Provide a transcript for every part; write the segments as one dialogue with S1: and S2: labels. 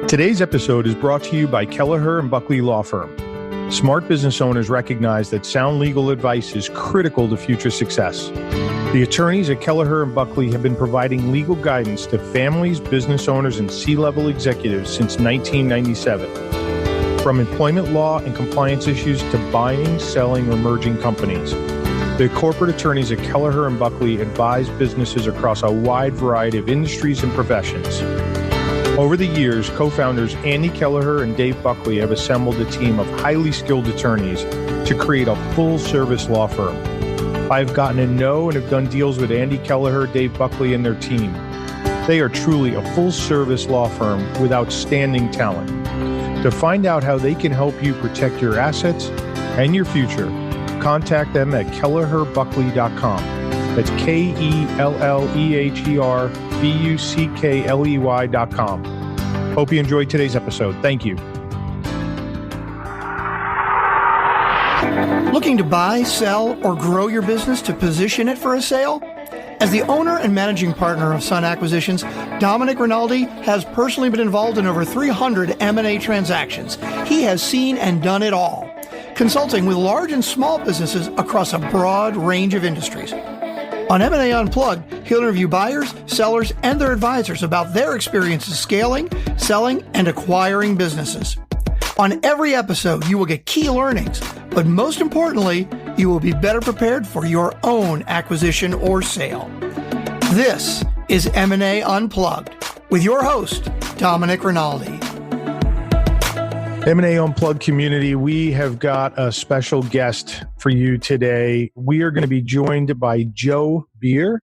S1: Today's episode is brought to you by Kelleher & Buckley Law Firm. Smart business owners recognize that sound legal advice is critical to future success. The attorneys at Kelleher & Buckley have been providing legal guidance to families, business owners, and C-level executives since 1997. From employment law and compliance issues to buying, selling, or merging companies, the corporate attorneys at Kelleher & Buckley advise businesses across a wide variety of industries and professions. Over the years, co-founders Andy Kelleher and Dave Buckley have assembled a team of highly skilled attorneys to create a full-service law firm. I've gotten to know and have done deals with Andy Kelleher, Dave Buckley, and their team. They are truly a full-service law firm with outstanding talent. To find out how they can help you protect your assets and your future, contact them at kelleherbuckley.com. That's KELLEHERBUCKLEY.com. Hope you enjoyed today's episode. Thank you.
S2: Looking to buy, sell, or grow your business to position it for a sale? As the owner and managing partner of Sun Acquisitions, Domenic Rinaldi has personally been involved in over 300 M&A transactions. He has seen and done it all, consulting with large and small businesses across a broad range of industries. On M&A Unplugged, he'll interview buyers, sellers, and their advisors about their experiences scaling, selling, and acquiring businesses. On every episode, you will get key learnings, but most importantly, you will be better prepared for your own acquisition or sale. This is M&A Unplugged with your host, Domenic Rinaldi.
S1: M&A Unplugged community, we have got a special guest for you today. We are going to be joined by Joe Beer.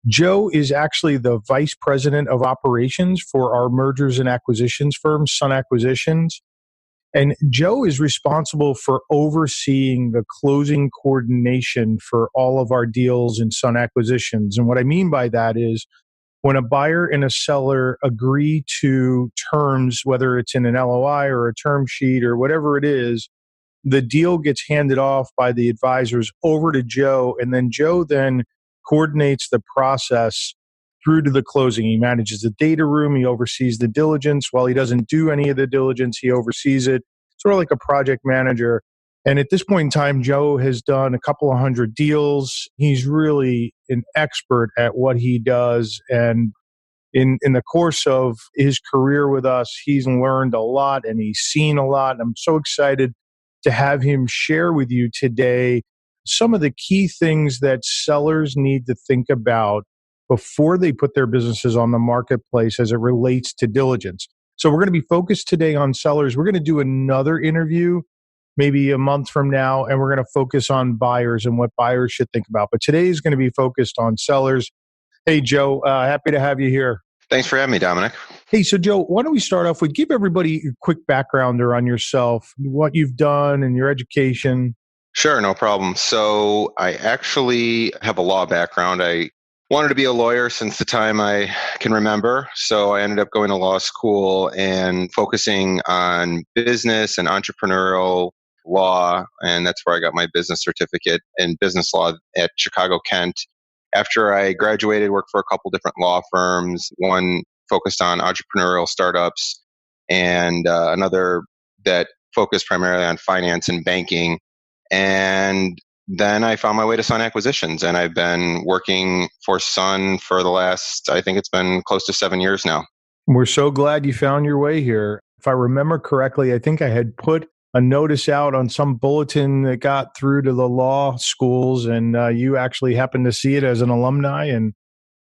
S1: Joe is actually the Vice President of Operations for our mergers and acquisitions firm, Sun Acquisitions. And Joe is responsible for overseeing the closing coordination for all of our deals in Sun Acquisitions. And what I mean by that is when a buyer and a seller agree to terms, whether it's in an LOI or a term sheet or whatever it is, the deal gets handed off by the advisors over to Joe, and then Joe then coordinates the process through to the closing. He manages the data room, he oversees the diligence. While he doesn't do any of the diligence, he oversees it, sort of like a project manager. And at this point in time, Joe has done a couple of hundred deals. He's really an expert at what he does. And in the course of his career with us, he's learned a lot and he's seen a lot. And I'm so excited to have him share with you today some of the key things that sellers need to think about before they put their businesses on the marketplace as it relates to diligence. So we're going to be focused today on sellers. We're going to do another interview maybe a month from now, and we're going to focus on buyers and what buyers should think about. But today is going to be focused on sellers. Hey, Joe, happy to have you here.
S3: Thanks for having me, Domenic.
S1: Hey, so Joe, why don't we start off with give everybody a quick backgrounder on yourself, what you've done and your education.
S3: Sure, no problem. So I actually have a law background. I wanted to be a lawyer since the time I can remember. So I ended up going to law school and focusing on business and entrepreneurial law. And that's where I got my business certificate in business law at Chicago, Kent. After I graduated, worked for a couple different law firms, one focused on entrepreneurial startups and another that focused primarily on finance and banking. And then I found my way to Sun Acquisitions, and I've been working for Sun for the last, I think it's been close to 7 years now.
S1: We're so glad you found your way here. If I remember correctly, I think I had put a notice out on some bulletin that got through to the law schools, and you actually happened to see it as an alumni, and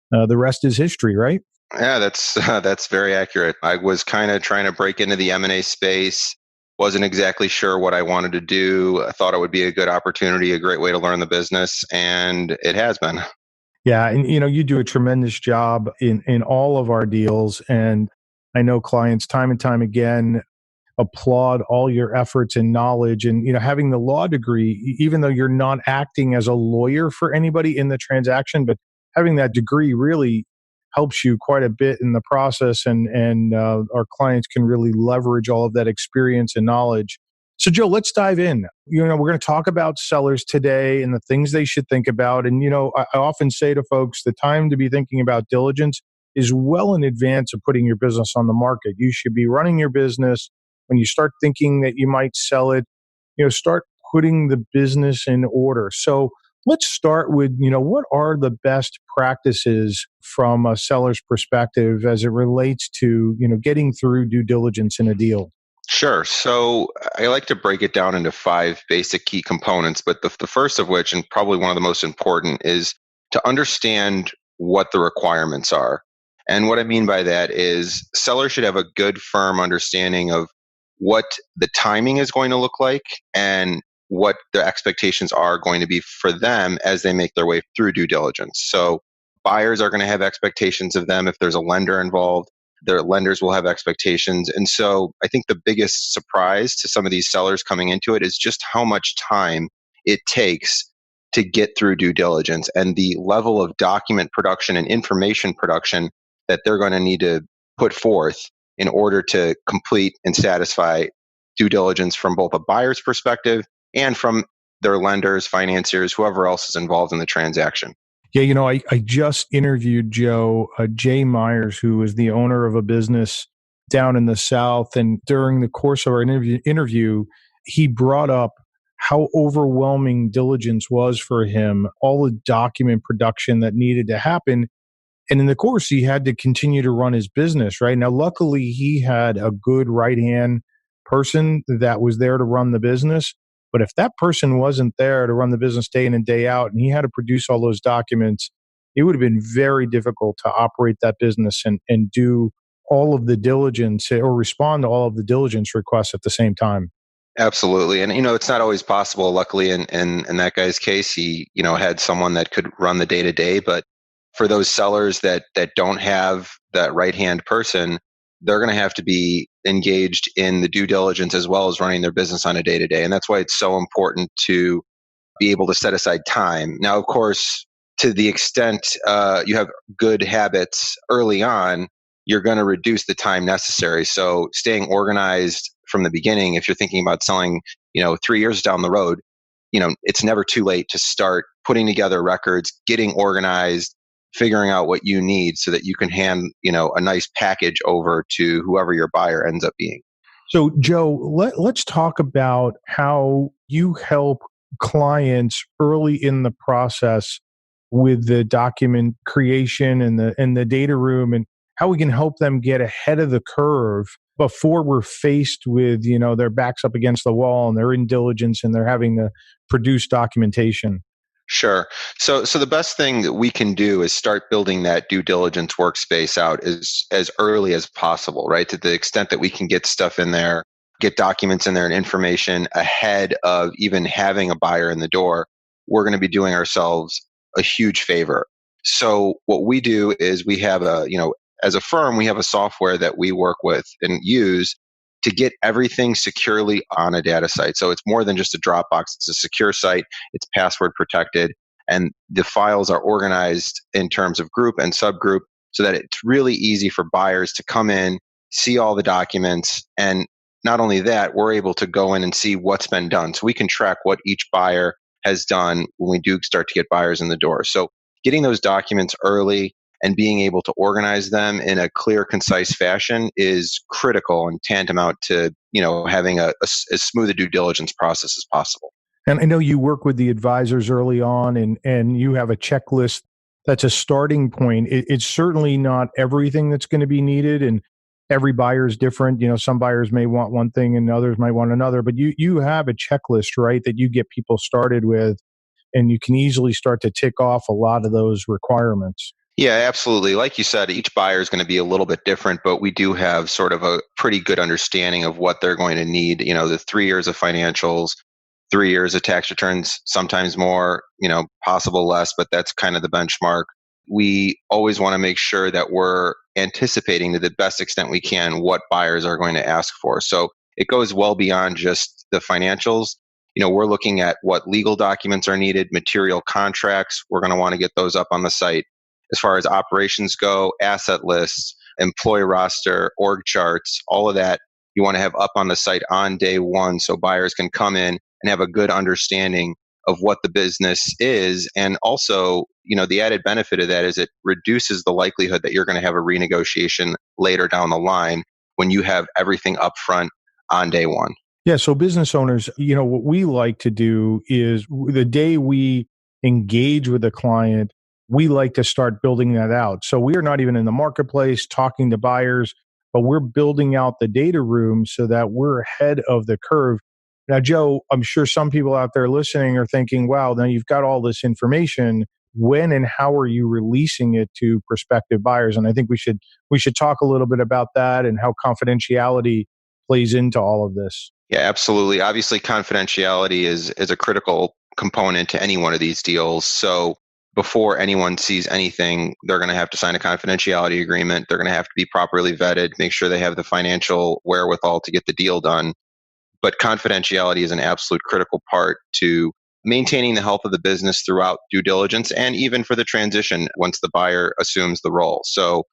S1: the rest is history, right?
S3: Yeah, that's very accurate. I was kind of trying to break into the M&A space. Wasn't exactly sure what I wanted to do. I thought it would be a good opportunity, a great way to learn the business, and it has been.
S1: Yeah, and you do a tremendous job in all of our deals, and I know clients time and time again applaud all your efforts and knowledge. And having the law degree, even though you're not acting as a lawyer for anybody in the transaction, but having that degree really helps you quite a bit in the process, and our clients can really leverage all of that experience and knowledge. So Joe, let's dive in. We're going to talk about sellers today and the things they should think about. And I often say to folks, the time to be thinking about diligence is well in advance of putting your business on the market. You should be running your business. When you start thinking that you might sell it, start putting the business in order. So let's start with, what are the best practices from a seller's perspective as it relates to, getting through due diligence in a deal?
S3: Sure. So I like to break it down into five basic key components, but the first of which, and probably one of the most important, is to understand what the requirements are. And what I mean by that is sellers should have a good, firm understanding of what the timing is going to look like and what the expectations are going to be for them as they make their way through due diligence. So buyers are going to have expectations of them if there's a lender involved. Their lenders will have expectations. And so I think the biggest surprise to some of these sellers coming into it is just how much time it takes to get through due diligence and the level of document production and information production that they're going to need to put forth in order to complete and satisfy due diligence from both a buyer's perspective and from their lenders, financiers, whoever else is involved in the transaction.
S1: Yeah, I just interviewed Jay Myers, who is the owner of a business down in the South. And during the course of our interview, he brought up how overwhelming diligence was for him, all the document production that needed to happen. And in the course, he had to continue to run his business, right? Now, luckily, he had a good right-hand person that was there to run the business. But if that person wasn't there to run the business day in and day out, and he had to produce all those documents, it would have been very difficult to operate that business and do all of the diligence or respond to all of the diligence requests at the same time.
S3: Absolutely. And, it's not always possible. Luckily, in that guy's case, he, had someone that could run the day to day. But for those sellers that don't have that right-hand person, they're going to have to be engaged in the due diligence as well as running their business on a day to day. And that's why it's so important to be able to set aside time. Now, of course, to the extent you have good habits early on, you're going to reduce the time necessary. So staying organized from the beginning, if you're thinking about selling, 3 years down the road, it's never too late to start putting together records, getting organized, figuring out what you need so that you can hand, a nice package over to whoever your buyer ends up being.
S1: So, Joe, let's talk about how you help clients early in the process with the document creation and the data room, and how we can help them get ahead of the curve before we're faced with, their backs up against the wall and they're in diligence and they're having to produce documentation.
S3: Sure. So the best thing that we can do is start building that due diligence workspace out as early as possible, right? To the extent that we can get stuff in there, get documents in there and information ahead of even having a buyer in the door, we're going to be doing ourselves a huge favor. So what we do is we have as a firm, we have a software that we work with and use to get everything securely on a data site. So it's more than just a Dropbox. It's a secure site. It's password protected. And the files are organized in terms of group and subgroup so that it's really easy for buyers to come in, see all the documents. And not only that, we're able to go in and see what's been done. So we can track what each buyer has done when we do start to get buyers in the door. So getting those documents early and being able to organize them in a clear, concise fashion is critical and tantamount to, having as smooth a due diligence process as possible.
S1: And I know you work with the advisors early on and you have a checklist that's a starting point. It's certainly not everything that's going to be needed, and every buyer is different. Some buyers may want one thing and others might want another, but you have a checklist, right, that you get people started with, and you can easily start to tick off a lot of those requirements.
S3: Yeah, absolutely. Like you said, each buyer is going to be a little bit different, but we do have sort of a pretty good understanding of what they're going to need. The 3 years of financials, 3 years of tax returns, sometimes more, possible less, but that's kind of the benchmark. We always want to make sure that we're anticipating to the best extent we can what buyers are going to ask for. So it goes well beyond just the financials. We're looking at what legal documents are needed, material contracts. We're going to want to get those up on the site. As far as operations go, asset lists, employee roster, org charts, all of that you want to have up on the site on day one so buyers can come in and have a good understanding of what the business is. And also, the added benefit of that is it reduces the likelihood that you're going to have a renegotiation later down the line when you have everything up front on day one.
S1: Yeah. So business owners, what we like to do is the day we engage with a client, we like to start building that out. So we are not even in the marketplace talking to buyers, but we're building out the data room so that we're ahead of the curve. Now, Joe, I'm sure some people out there listening are thinking, wow, now you've got all this information. When and how are you releasing it to prospective buyers? And I think we should talk a little bit about that and how confidentiality plays into all of this.
S3: Yeah, absolutely. Obviously, confidentiality is a critical component to any one of these deals. So before anyone sees anything, they're going to have to sign a confidentiality agreement. They're going to have to be properly vetted, make sure they have the financial wherewithal to get the deal done. But confidentiality is an absolute critical part to maintaining the health of the business throughout due diligence and even for the transition once the buyer assumes the role. So,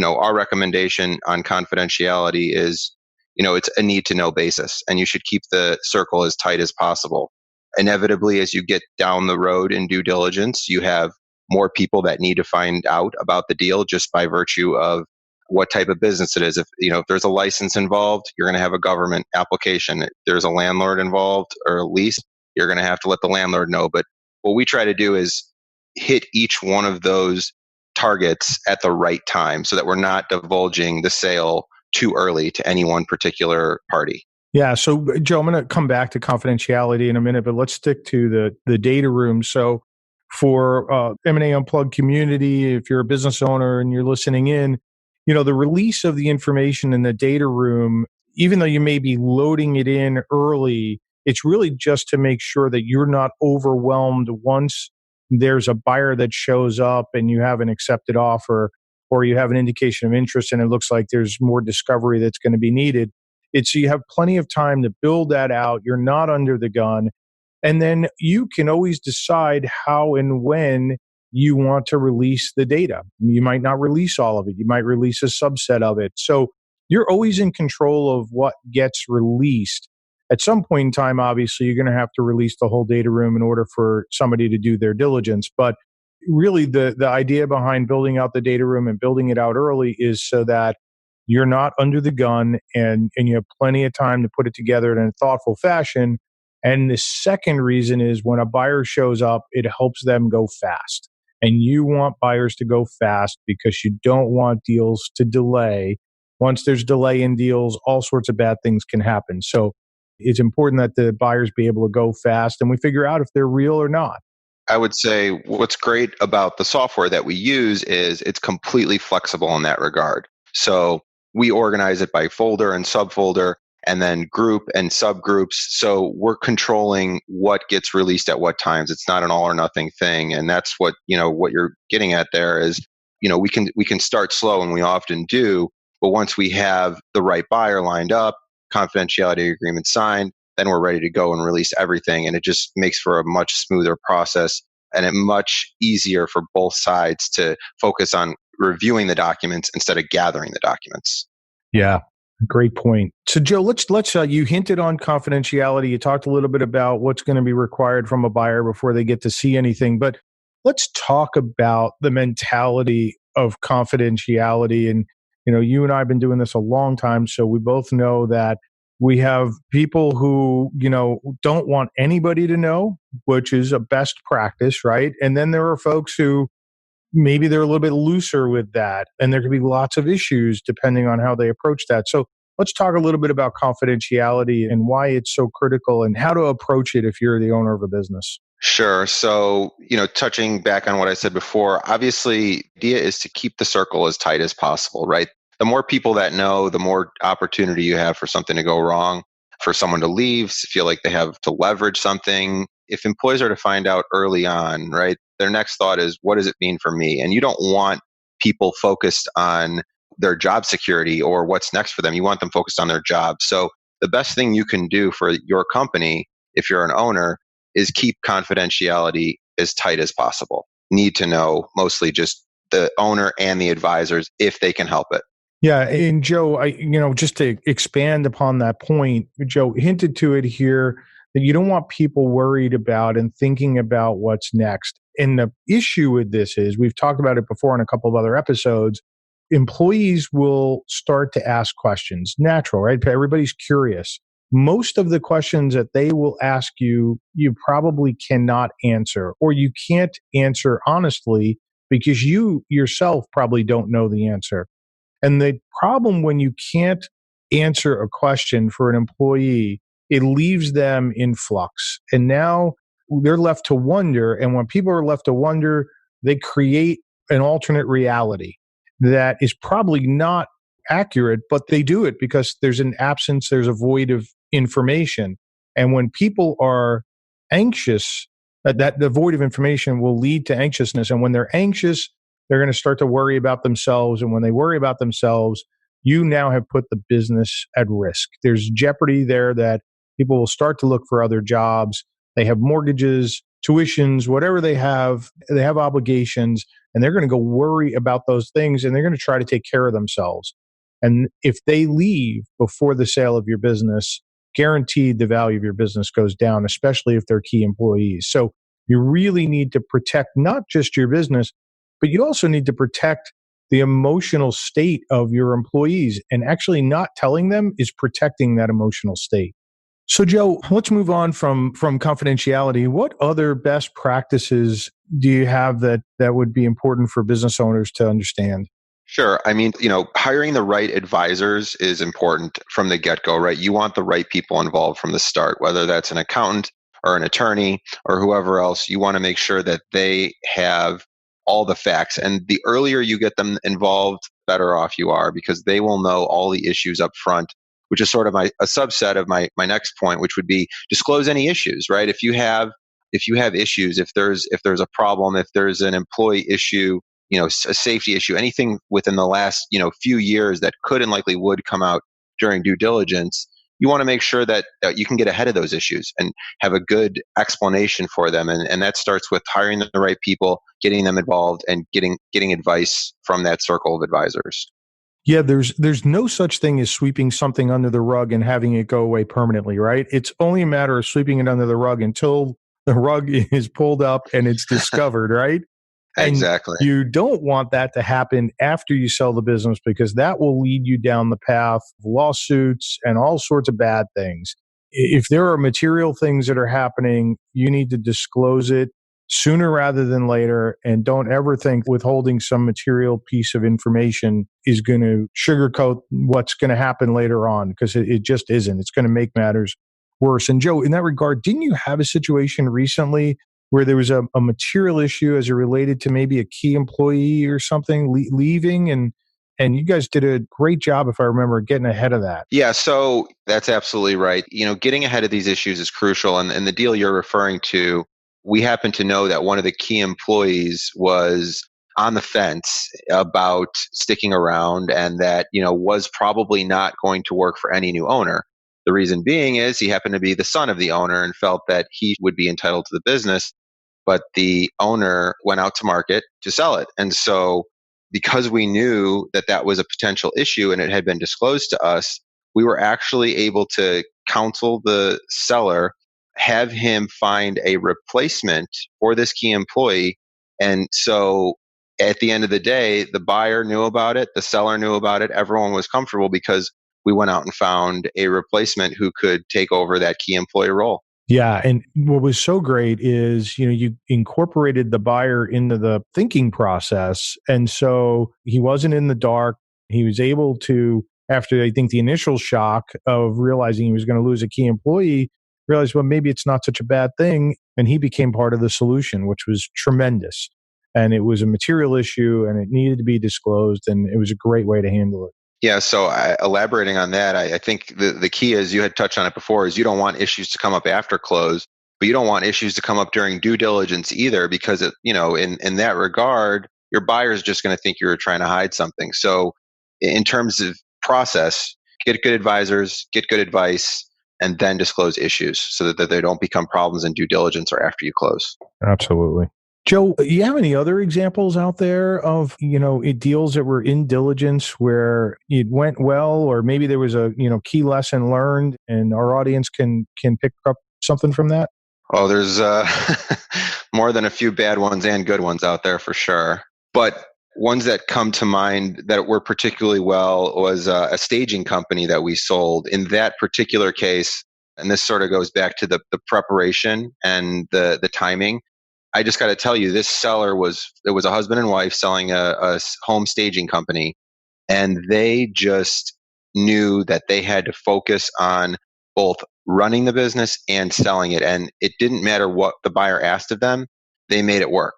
S3: our recommendation on confidentiality is, it's a need to know basis, and you should keep the circle as tight as possible. Inevitably, as you get down the road in due diligence, you have more people that need to find out about the deal just by virtue of what type of business it is. If there's a license involved, you're going to have a government application. If there's a landlord involved or a lease, you're going to have to let the landlord know. But what we try to do is hit each one of those targets at the right time so that we're not divulging the sale too early to any one particular party.
S1: Yeah. So, Joe, I'm going to come back to confidentiality in a minute, but let's stick to the data room. So, for M&A Unplugged community, if you're a business owner and you're listening in, the release of the information in the data room, even though you may be loading it in early, it's really just to make sure that you're not overwhelmed once there's a buyer that shows up and you have an accepted offer or you have an indication of interest and it looks like there's more discovery that's going to be needed. It's so you have plenty of time to build that out. You're not under the gun. And then you can always decide how and when you want to release the data. You might not release all of it. You might release a subset of it. So you're always in control of what gets released. At some point in time, obviously, you're going to have to release the whole data room in order for somebody to do their diligence. But really, the idea behind building out the data room and building it out early is so that you're not under the gun and you have plenty of time to put it together in a thoughtful fashion. And the second reason is when a buyer shows up, it helps them go fast. And you want buyers to go fast because you don't want deals to delay. Once there's delay in deals, all sorts of bad things can happen. So it's important that the buyers be able to go fast and we figure out if they're real or not.
S3: I would say what's great about the software that we use is it's completely flexible in that regard. So we organize it by folder and subfolder and then group and subgroups. So we're controlling what gets released at what times. It's not an all or nothing thing. And that's what you're getting at there is, we can start slow and we often do, but once we have the right buyer lined up, confidentiality agreement signed, then we're ready to go and release everything. And it just makes for a much smoother process and it much easier for both sides to focus on reviewing the documents instead of gathering the documents.
S1: Yeah, great point. So, Joe, let's you hinted on confidentiality. You talked a little bit about what's going to be required from a buyer before they get to see anything, but let's talk about the mentality of confidentiality. And, you and I have been doing this a long time, so we both know that we have people who, don't want anybody to know, which is a best practice, right? And then there are folks who maybe they're a little bit looser with that. And there could be lots of issues depending on how they approach that. So let's talk a little bit about confidentiality and why it's so critical and how to approach it if you're the owner of a business.
S3: Sure. So, touching back on what I said before, obviously the idea is to keep the circle as tight as possible, right? The more people that know, the more opportunity you have for something to go wrong, for someone to leave, feel like they have to leverage something. If employees are to find out early on, right, their next thought is, what does it mean for me? And you don't want people focused on their job security or what's next for them. You want them focused on their job. So the best thing you can do for your company, if you're an owner, is keep confidentiality as tight as possible. Need to know mostly just the owner and the advisors if they can help it.
S1: Yeah. And Joe, just to expand upon that point, Joe hinted to it here that you don't want people worried about and thinking about what's next. And the issue with this is, we've talked about it before in a couple of other episodes, employees will start to ask questions. Natural, right? Everybody's curious. Most of the questions that they will ask you, you probably cannot answer, or you can't answer honestly because you yourself probably don't know the answer. And the problem when you can't answer a question for an employee, it leaves them in flux. And now they're left to wonder. And when people are left to wonder, they create an alternate reality that is probably not accurate, but they do it because there's an absence, there's a void of information. And when people are anxious, that the void of information will lead to anxiousness. And when they're anxious, they're going to start to worry about themselves. And when they worry about themselves, you now have put the business at risk. There's jeopardy there that people will start to look for other jobs. They have mortgages, tuitions, whatever they have obligations, and they're going to go worry about those things, and they're going to try to take care of themselves. And if they leave before the sale of your business, guaranteed the value of your business goes down, especially if they're key employees. So you really need to protect not just your business, but you also need to protect the emotional state of your employees. And actually not telling them is protecting that emotional state. So Joe, let's move on from confidentiality. What other best practices do you have that would be important for business owners to understand?
S3: Sure. I mean, hiring the right advisors is important from the get-go, right? You want the right people involved from the start, whether that's an accountant or an attorney or whoever else. You want to make sure that they have all the facts. And the earlier you get them involved, better off you are, because they will know all the issues up front, which is sort of a subset of my next point, which would be disclose any issues, right? If you have issues, if there's a problem, if there's an employee issue, a safety issue, anything within the last, few years that could and likely would come out during due diligence, you want to make sure that you can get ahead of those issues and have a good explanation for them. And that starts with hiring the right people, getting them involved, and getting advice from that circle of advisors.
S1: Yeah, there's no such thing as sweeping something under the rug and having it go away permanently, right? It's only a matter of sweeping it under the rug until the rug is pulled up and it's discovered, right? And
S3: Exactly.
S1: you don't want that to happen after you sell the business, because that will lead you down the path of lawsuits and all sorts of bad things. If there are material things that are happening, you need to disclose it sooner rather than later. And don't ever think withholding some material piece of information is going to sugarcoat what's going to happen later on, because it just isn't. It's going to make matters worse. And Joe, in that regard, didn't you have a situation recently where there was a material issue as it related to maybe a key employee or something leaving, and you guys did a great job, if I remember, getting ahead of that?
S3: Yeah, so that's absolutely right. Getting ahead of these issues is crucial. And the deal you're referring to, we happen to know that one of the key employees was on the fence about sticking around, and that, was probably not going to work for any new owner. The reason being is he happened to be the son of the owner and felt that he would be entitled to the business, but the owner went out to market to sell it. And so, because we knew that that was a potential issue and it had been disclosed to us, we were actually able to counsel the seller, have him find a replacement for this key employee. And so at the end of the day, the buyer knew about it, the seller knew about it, everyone was comfortable because we went out and found a replacement who could take over that key employee role.
S1: Yeah. And what was so great is, you incorporated the buyer into the thinking process. And so he wasn't in the dark. He was able to, after I think the initial shock of realizing he was going to lose a key employee, realize, well, maybe it's not such a bad thing. And he became part of the solution, which was tremendous. And it was a material issue and it needed to be disclosed. And it was a great way to handle it.
S3: Yeah, so elaborating on that, I think the key is, you had touched on it before, is you don't want issues to come up after close, but you don't want issues to come up during due diligence either, because in that regard, your buyer is just going to think you're trying to hide something. So in terms of process, get good advisors, get good advice, and then disclose issues so that they don't become problems in due diligence or after you close.
S1: Absolutely. Joe, you have any other examples out there of, deals that were in diligence where it went well, or maybe there was a, key lesson learned and our audience can pick up something from that?
S3: Oh, there's more than a few bad ones and good ones out there for sure. But ones that come to mind that were particularly well was a staging company that we sold. In that particular case, and this sort of goes back to the preparation and the timing. I just got to tell you, this seller it was a husband and wife selling a home staging company, and they just knew that they had to focus on both running the business and selling it. And it didn't matter what the buyer asked of them, they made it work.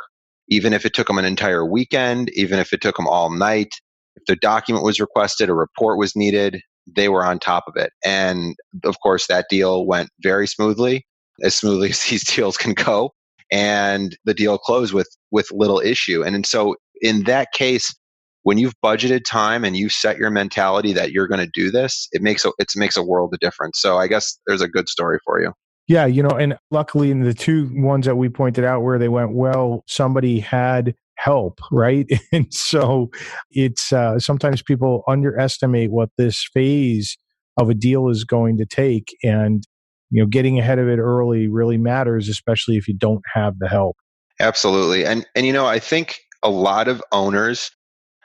S3: Even if it took them an entire weekend, even if it took them all night, if the document was requested, a report was needed, they were on top of it. And of course, that deal went very smoothly as these deals can go. And the deal closed with little issue. And so in that case, when you've budgeted time and you've set your mentality that you're going to do this, it makes a world of difference. So I guess there's a good story for you.
S1: Yeah, and luckily in the two ones that we pointed out where they went well, somebody had help, right? And so it's sometimes people underestimate what this phase of a deal is going to take. And, getting ahead of it early really matters, especially if you don't have the help.
S3: Absolutely. And I think a lot of owners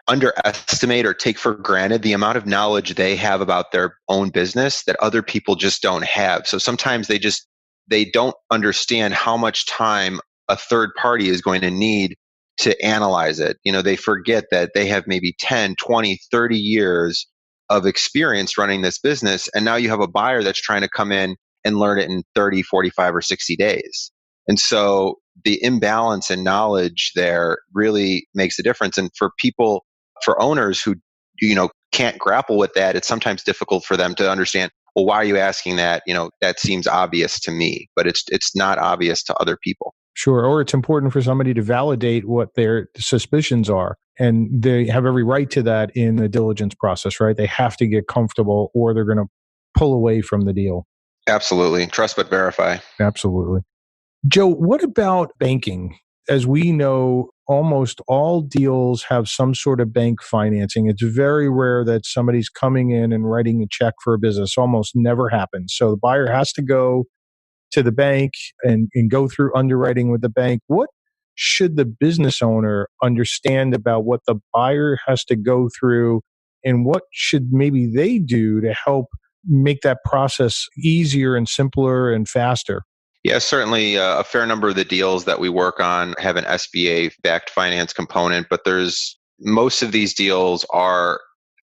S3: underestimate or take for granted the amount of knowledge they have about their own business that other people just don't have. So sometimes they don't understand how much time a third party is going to need to analyze it. They forget that they have maybe 10, 20, 30 years of experience running this business. And now you have a buyer that's trying to come in and learn it in 30, 45, or 60 days. And so the imbalance in knowledge there really makes a difference. And for owners who, can't grapple with that, it's sometimes difficult for them to understand, well, why are you asking that? That seems obvious to me, but it's not obvious to other people.
S1: Sure. Or it's important for somebody to validate what their suspicions are. And they have every right to that in the diligence process, right? They have to get comfortable or they're going to pull away from the deal.
S3: Absolutely. Trust but verify.
S1: Absolutely. Joe, what about banking? As we know, almost all deals have some sort of bank financing. It's very rare that somebody's coming in and writing a check for a business. Almost never happens. So the buyer has to go to the bank and go through underwriting with the bank. What should the business owner understand about what the buyer has to go through, and what should maybe they do to help make that process easier and simpler and faster?
S3: Yeah, certainly a fair number of the deals that we work on have an SBA-backed finance component, but most of these deals are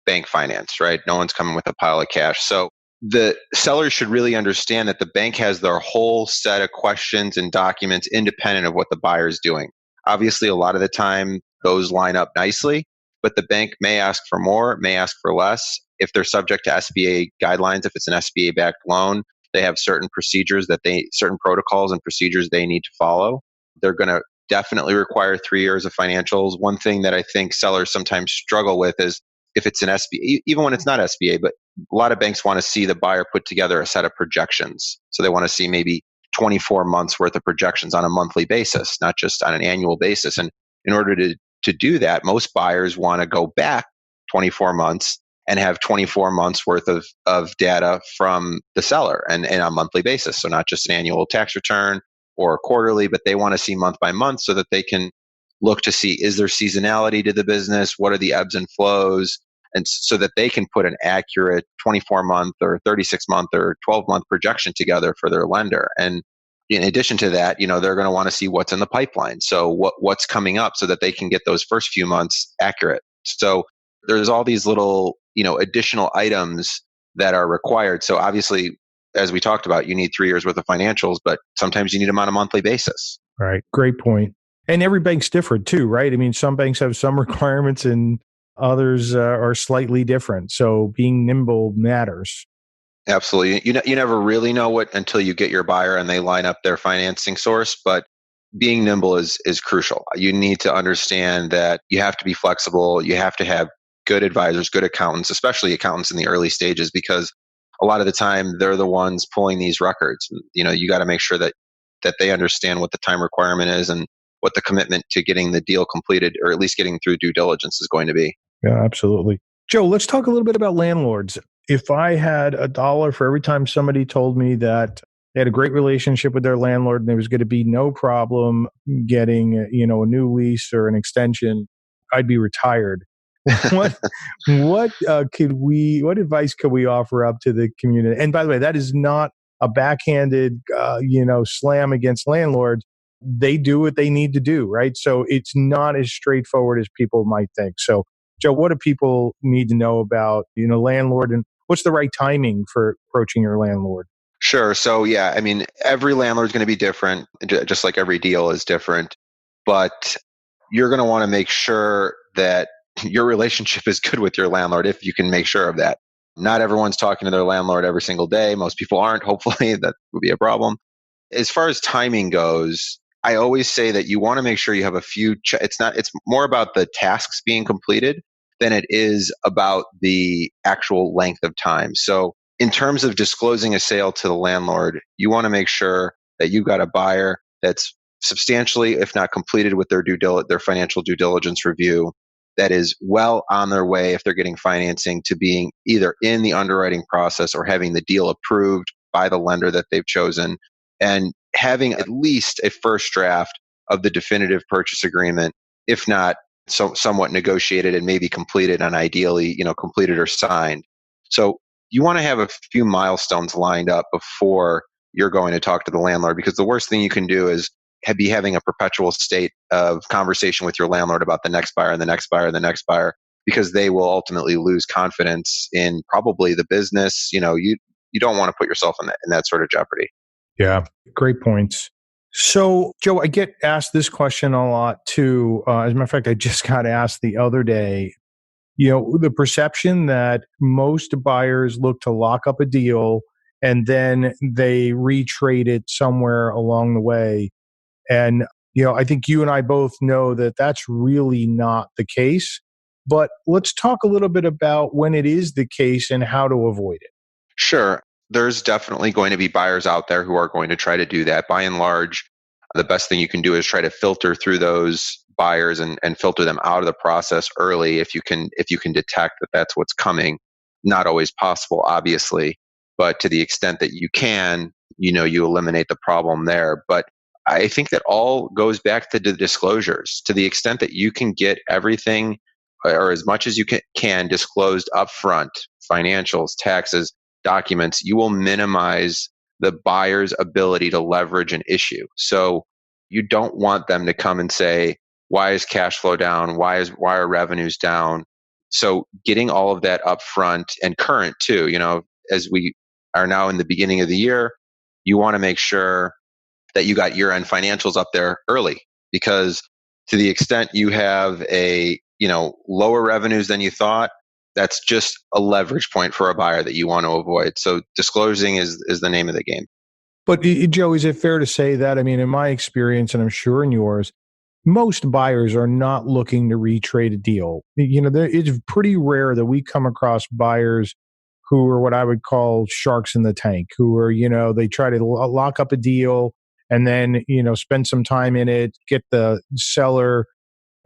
S3: bank finance, right? No one's coming with a pile of cash. So the sellers should really understand that the bank has their whole set of questions and documents independent of what the buyer is doing. Obviously, a lot of the time, those line up nicely, but the bank may ask for more, may ask for less. If they're subject to SBA guidelines, if it's an SBA-backed loan, they have certain certain protocols and procedures they need to follow. They're going to definitely require 3 years of financials. One thing that I think sellers sometimes struggle with is if it's an SBA, even when it's not SBA, but a lot of banks want to see the buyer put together a set of projections. So they want to see maybe 24 months worth of projections on a monthly basis, not just on an annual basis. And in order to do that, most buyers want to go back 24 months and have 24 months worth of data from the seller and on a monthly basis. So not just an annual tax return or quarterly, but they want to see month by month so that they can look to see, is there seasonality to the business? What are the ebbs and flows? And so that they can put an accurate 24-month or 36-month or 12-month projection together for their lender. And in addition to that, they're going to want to see what's in the pipeline. So what's coming up so that they can get those first few months accurate. So there's all these little, additional items that are required. So obviously, as we talked about, you need 3 years worth of financials, but sometimes you need them on a monthly basis.
S1: Right. Great point. And every bank's different too, right? I mean, some banks have some requirements and others are slightly different. So being nimble matters.
S3: Absolutely. You never really know what until you get your buyer and they line up their financing source, but being nimble is crucial. You need to understand that you have to be flexible. You have to have good advisors, good accountants, especially accountants in the early stages, because a lot of the time they're the ones pulling these records. You got to make sure that they understand what the time requirement is and what the commitment to getting the deal completed, or at least getting through due diligence, is going to be.
S1: Yeah, absolutely. Joe, let's talk a little bit about landlords. If I had $1 for every time somebody told me that They had a great relationship with their landlord, and there was going to be no problem getting, a new lease or an extension. I'd be retired. what what advice could we offer up to the community? And by the way, that is not a backhanded, slam against landlords. They do what they need to do, right? So it's not as straightforward as people might think. So, Joe, what do people need to know about, landlord, and what's the right timing for approaching your landlord?
S3: Sure. So, yeah, I mean, every landlord is going to be different, just like every deal is different. But you're going to want to make sure that your relationship is good with your landlord if you can make sure of that. Not everyone's talking to their landlord every single day. Most people aren't. Hopefully, that would be a problem. As far as timing goes, I always say that you want to make sure you have a few. It's more about the tasks being completed than it is about the actual length of time. So, in terms of disclosing a sale to the landlord, you want to make sure that you've got a buyer that's substantially, if not completed with their financial due diligence review, that is well on their way, if they're getting financing, to being either in the underwriting process or having the deal approved by the lender that they've chosen, and having at least a first draft of the definitive purchase agreement, if not somewhat negotiated and maybe completed, and ideally, completed or signed. So you want to have a few milestones lined up before you're going to talk to the landlord, because the worst thing you can do is be having a perpetual state of conversation with your landlord about the next buyer and the next buyer and the next buyer, because they will ultimately lose confidence in probably the business. You don't want to put yourself in that sort of jeopardy.
S1: Yeah, great points. So, Joe, I get asked this question a lot too. As a matter of fact, I just got asked the other day, the perception that most buyers look to lock up a deal and then they retrade it somewhere along the way. And, I think you and I both know that that's really not the case. But let's talk a little bit about when it is the case and how to avoid it.
S3: Sure. There's definitely going to be buyers out there who are going to try to do that. By and large, the best thing you can do is try to filter through those buyers and filter them out of the process early, if you can detect that that's what's coming. Not always possible, obviously, but to the extent that you can, you eliminate the problem there. But I think that all goes back to the disclosures. To the extent that you can get everything, or as much as you can disclosed upfront, financials, taxes, documents, you will minimize the buyer's ability to leverage an issue. So you don't want them to come and say, why is cash flow down? Why are revenues down? So getting all of that upfront and current too, as we are now in the beginning of the year, you want to make sure that you got year-end financials up there early, because to the extent you have lower revenues than you thought, that's just a leverage point for a buyer that you want to avoid. So disclosing is the name of the game.
S1: But Joe, is it fair to say that, I mean, in my experience, and I'm sure in yours, most buyers are not looking to retrade a deal. It's pretty rare that we come across buyers who are what I would call sharks in the tank, who are, they try to lock up a deal and then, spend some time in it, get the seller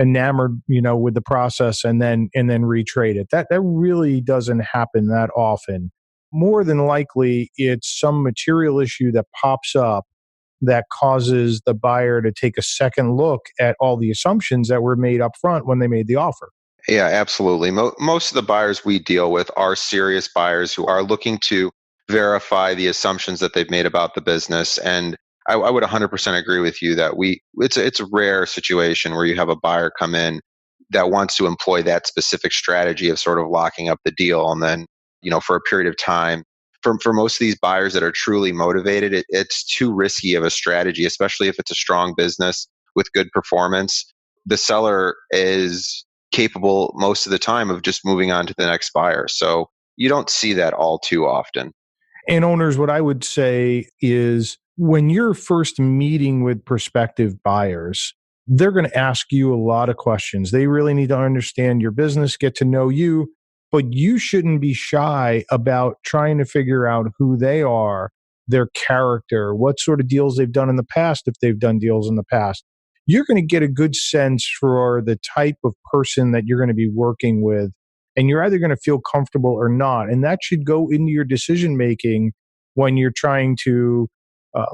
S1: enamored, with the process, and then retrade it. That really doesn't happen that often. More than likely, it's some material issue that pops up that causes the buyer to take a second look at all the assumptions that were made up front when they made the offer.
S3: Yeah, absolutely. Most of the buyers we deal with are serious buyers who are looking to verify the assumptions that they've made about the business. And I would 100% agree with you that it's a rare situation where you have a buyer come in that wants to employ that specific strategy of sort of locking up the deal, and then, for a period of time. For most of these buyers that are truly motivated, it's too risky of a strategy, especially if it's a strong business with good performance. The seller is capable most of the time of just moving on to the next buyer. So you don't see that all too often.
S1: And owners, what I would say is, when you're first meeting with prospective buyers, they're going to ask you a lot of questions. They really need to understand your business, get to know you, but you shouldn't be shy about trying to figure out who they are, their character, what sort of deals they've done in the past, if they've done deals in the past. You're going to get a good sense for the type of person that you're going to be working with, and you're either going to feel comfortable or not. And that should go into your decision making when you're trying to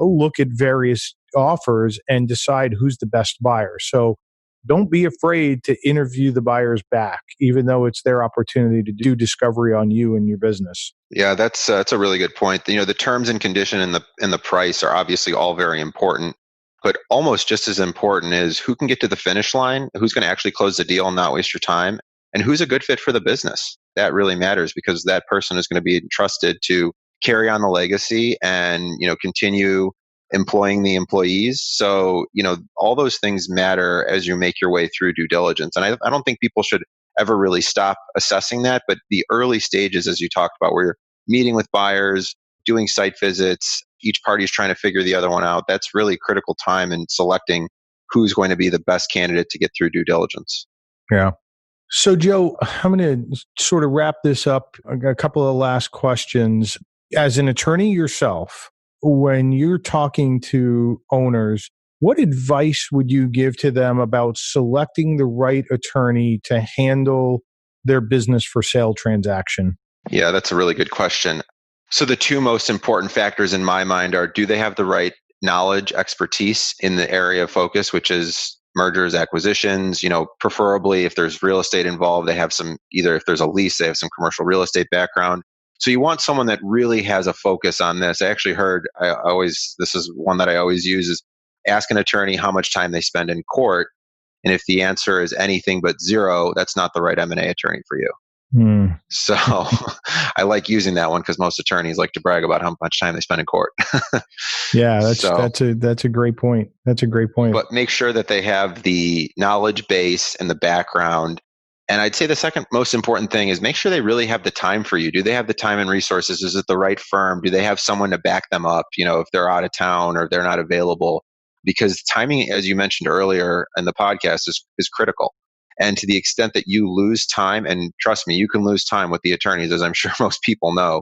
S1: look at various offers and decide who's the best buyer. So don't be afraid to interview the buyers back, even though it's their opportunity to do discovery on you and your business.
S3: Yeah, that's a really good point. The terms and condition and the price are obviously all very important, but almost just as important is who can get to the finish line, who's going to actually close the deal and not waste your time, and who's a good fit for the business. That really matters because that person is going to be entrusted to carry on the legacy and continue employing the employees. So all those things matter as you make your way through due diligence. And I don't think people should ever really stop assessing that. But the early stages, as you talked about, where you're meeting with buyers, doing site visits, each party is trying to figure the other one out, that's really critical time in selecting who's going to be the best candidate to get through due diligence.
S1: Yeah. So, Joe, I'm going to sort of wrap this up. I got a couple of last questions. As an attorney yourself, when you're talking to owners, what advice would you give to them about selecting the right attorney to handle their business for sale transaction?
S3: Yeah, that's a really good question. So the two most important factors in my mind are, do they have the right knowledge, expertise in the area of focus, which is mergers, acquisitions, preferably if there's real estate involved, they have either if there's a lease, they have some commercial real estate background. So you want someone that really has a focus on this. I actually heard, this is one that I always use, is ask an attorney how much time they spend in court. And if the answer is anything but zero, that's not the right M&A attorney for you. So I like using that one because most attorneys like to brag about how much time they spend in court.
S1: Yeah, that's a great point. That's a great point.
S3: But make sure that they have the knowledge base and the background. And I'd say the second most important thing is make sure they really have the time for you. Do they have the time and resources? Is it the right firm? Do they have someone to back them up, if they're out of town or they're not available? Because timing, as you mentioned earlier in the podcast, is critical. And to the extent that you lose time, and trust me, you can lose time with the attorneys, as I'm sure most people know,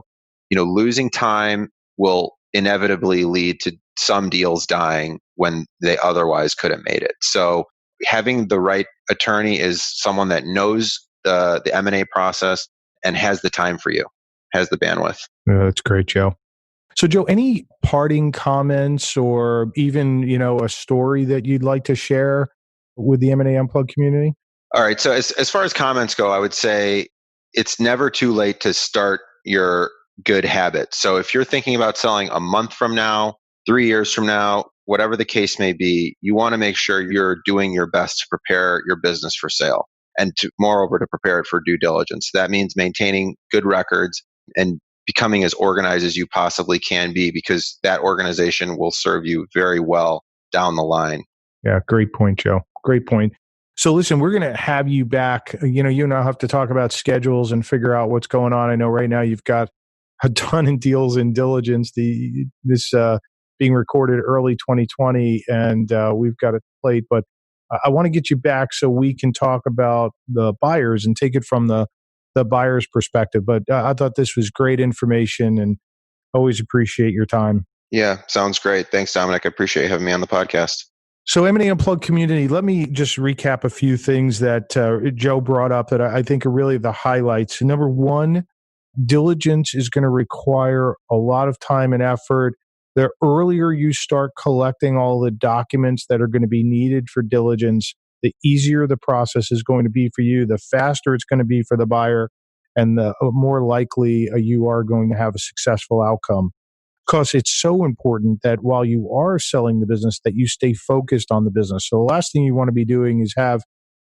S3: losing time will inevitably lead to some deals dying when they otherwise could have made it. So having the right attorney is someone that knows the M&A process and has the time for you, has the bandwidth.
S1: Yeah, that's great, Joe. So, Joe, any parting comments or even, a story that you'd like to share with the M&A Unplugged community?
S3: All right. So as far as comments go, I would say it's never too late to start your good habit. So if you're thinking about selling a month from now, 3 years from now, whatever the case may be, you want to make sure you're doing your best to prepare your business for sale and moreover, to prepare it for due diligence. That means maintaining good records and becoming as organized as you possibly can be, because that organization will serve you very well down the line.
S1: Yeah, great point, Joe. Great point. So listen, we're going to have you back. You and I have to talk about schedules and figure out what's going on. I know right now you've got a ton of deals in diligence. This being recorded early 2020, and we've got it played. But I want to get you back so we can talk about the buyers and take it from the buyer's perspective. But I thought this was great information, and always appreciate your time.
S3: Yeah, sounds great. Thanks, Dominic. I appreciate having me on the podcast.
S1: So M&A Unplugged community, let me just recap a few things that Joe brought up that I think are really the highlights. Number one, diligence is going to require a lot of time and effort. The earlier you start collecting all the documents that are going to be needed for diligence, the easier the process is going to be for you, the faster it's going to be for the buyer, and the more likely you are going to have a successful outcome. Because it's so important that while you are selling the business, that you stay focused on the business. So the last thing you want to be doing is have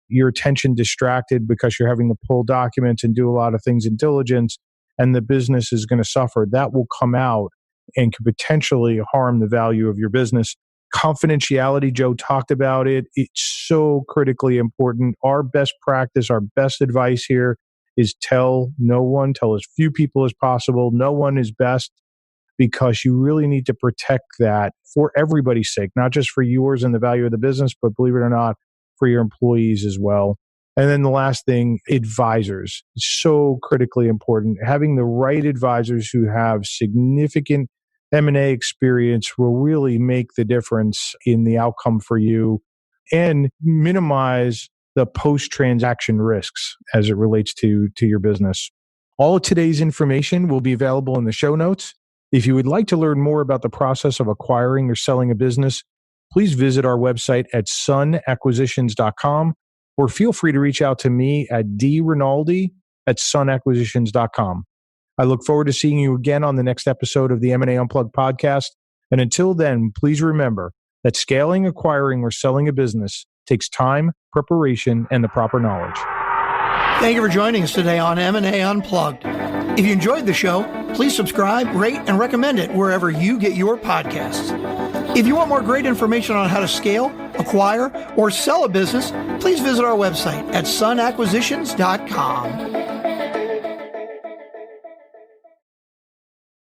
S1: your attention distracted because you're having to pull documents and do a lot of things in diligence, and the business is going to suffer. That will come out and could potentially harm the value of your business. Confidentiality, Joe talked about it. It's so critically important. Our best practice, our best advice here is tell as few people as possible. No one is best, because you really need to protect that for everybody's sake, not just for yours and the value of the business, but believe it or not, for your employees as well. And then the last thing, advisors. So critically important. Having the right advisors who have significant M&A experience will really make the difference in the outcome for you and minimize the post-transaction risks as it relates to your business. All of today's information will be available in the show notes. If you would like to learn more about the process of acquiring or selling a business, please visit our website at sunacquisitions.com, or feel free to reach out to me at drinaldi@sunacquisitions.com. I look forward to seeing you again on the next episode of the M&A Unplugged podcast. And until then, please remember that scaling, acquiring, or selling a business takes time, preparation, and the proper knowledge.
S2: Thank you for joining us today on M&A Unplugged. If you enjoyed the show, please subscribe, rate, and recommend it wherever you get your podcasts. If you want more great information on how to scale, acquire, or sell a business, please visit our website at sunacquisitions.com.